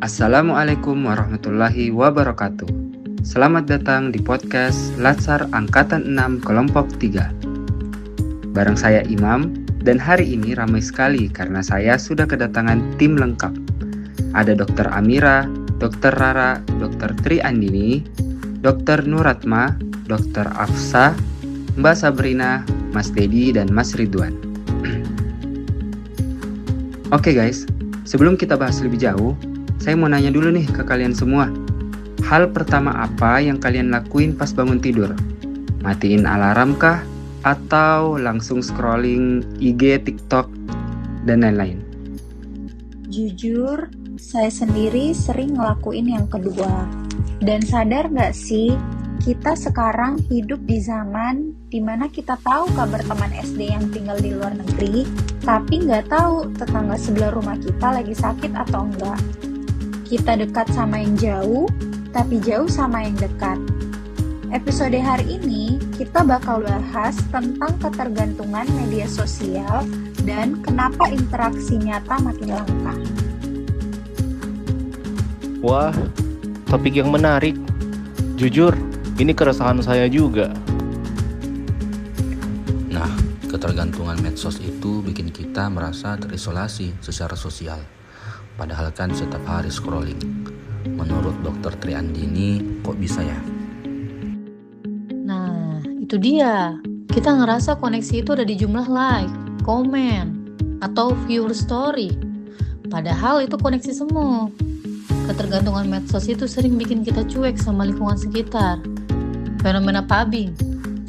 Assalamualaikum warahmatullahi wabarakatuh. Selamat datang di podcast Latsar Angkatan 6 Kelompok 3. Bareng saya Imam, dan hari ini ramai sekali karena saya sudah kedatangan tim lengkap. Ada Dr. Amira, Dr. Rara, Dr. Tri Andini, Dr. Nuratma, Dr. Afsa, Mbak Sabrina, Mas Dedi, dan Mas Ridwan. Oke guys, sebelum kita bahas lebih jauh, saya mau nanya dulu nih ke kalian semua. Hal pertama apa yang kalian lakuin pas bangun tidur? Matiin alarm kah? Atau langsung scrolling IG, TikTok, dan lain-lain? Jujur, saya sendiri sering ngelakuin yang kedua. Dan sadar gak sih, kita sekarang hidup di zaman dimana kita tahu kabar teman SD yang tinggal di luar negeri, tapi gak tahu tetangga sebelah rumah kita lagi sakit atau enggak. Kita dekat sama yang jauh, tapi jauh sama yang dekat. Episode hari ini, kita bakal bahas tentang ketergantungan media sosial dan kenapa interaksi nyata makin langka. Wah, topik yang menarik. Jujur, ini keresahan saya juga. Nah, ketergantungan medsos itu bikin kita merasa terisolasi secara sosial. Padahal kan setiap hari scrolling. Menurut Dr. Tri Andini, kok bisa ya? Nah, itu dia. Kita ngerasa koneksi itu ada di jumlah like, komen, atau viewer story. Padahal itu koneksi semu. Ketergantungan medsos itu sering bikin kita cuek sama lingkungan sekitar. Fenomena pubbing,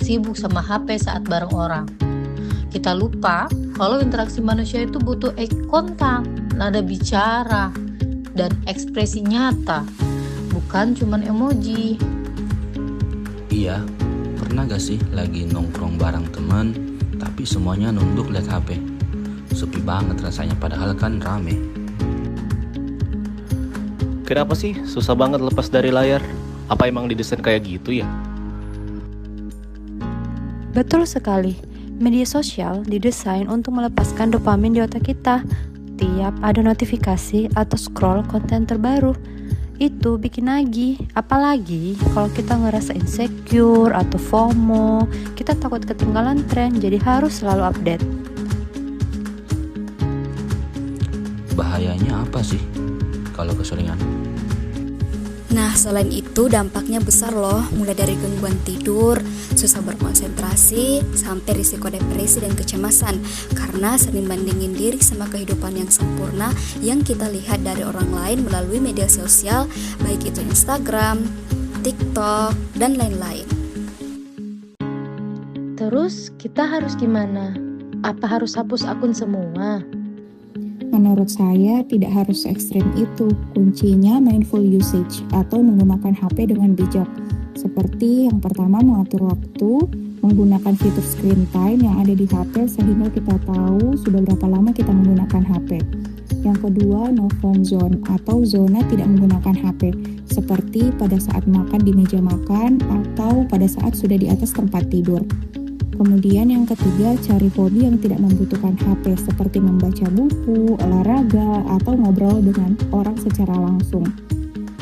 sibuk sama HP saat bareng orang. Kita lupa kalau interaksi manusia itu butuh eye contact, nada bicara, dan ekspresi nyata, bukan cuman emoji. Iya, pernah gak sih lagi nongkrong bareng teman, tapi semuanya nunduk lihat HP? Sepi banget rasanya padahal kan rame. Kenapa sih susah banget lepas dari layar? Apa emang didesain kayak gitu ya? Betul sekali. Media sosial didesain untuk melepaskan dopamin di otak kita. Tiap ada notifikasi atau scroll konten terbaru, itu bikin nagih. Apalagi kalau kita ngerasa insecure atau FOMO, kita takut ketinggalan tren, jadi harus selalu update. Bahayanya apa sih kalau keseringan? Nah, selain itu dampaknya besar loh, mulai dari gangguan tidur, susah berkonsentrasi, sampai risiko depresi dan kecemasan karena sering bandingin diri sama kehidupan yang sempurna yang kita lihat dari orang lain melalui media sosial, baik itu Instagram, TikTok, dan lain-lain. Terus kita harus gimana? Apa harus hapus akun semua? Menurut saya tidak harus ekstrim itu. Kuncinya mindful usage atau menggunakan HP dengan bijak. Seperti yang pertama mengatur waktu, menggunakan fitur screen time yang ada di HP sehingga kita tahu sudah berapa lama kita menggunakan HP. Yang kedua, no phone zone atau zona tidak menggunakan HP, seperti pada saat makan di meja makan atau pada saat sudah di atas tempat tidur. Kemudian yang ketiga, cari hobi yang tidak membutuhkan HP seperti membaca buku, olahraga, atau ngobrol dengan orang secara langsung.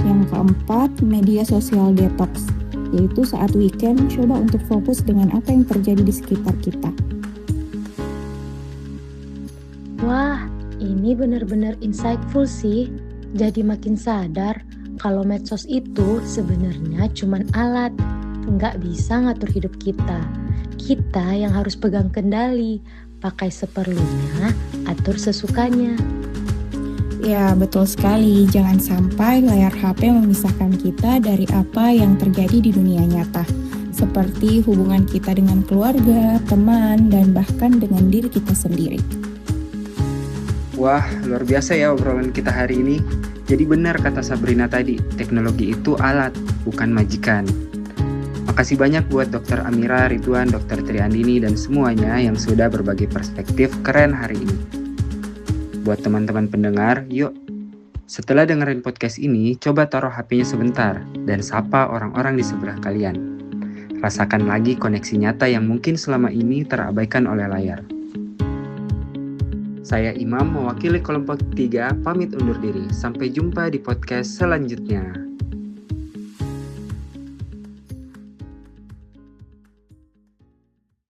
Yang keempat, media sosial detox, yaitu saat weekend coba untuk fokus dengan apa yang terjadi di sekitar kita. Wah, ini benar-benar insightful sih. Jadi makin sadar kalau medsos itu sebenarnya cuman alat, nggak bisa ngatur hidup kita. Kita yang harus pegang kendali, pakai seperlunya, atur sesukanya. Ya, betul sekali. Jangan sampai layar HP memisahkan kita dari apa yang terjadi di dunia nyata, seperti hubungan kita dengan keluarga, teman, dan bahkan dengan diri kita sendiri. Wah, luar biasa ya obrolan kita hari ini. Jadi benar kata Sabrina tadi, teknologi itu alat, bukan majikan. Makasih banyak buat Dr. Amira, Ridwan, Dr. Tri Andini, dan semuanya yang sudah berbagi perspektif keren hari ini. Buat teman-teman pendengar, yuk, setelah dengerin podcast ini, coba taruh HP-nya sebentar dan sapa orang-orang di sebelah kalian. Rasakan lagi koneksi nyata yang mungkin selama ini terabaikan oleh layar. Saya Imam mewakili kelompok 3 pamit undur diri. Sampai jumpa di podcast selanjutnya.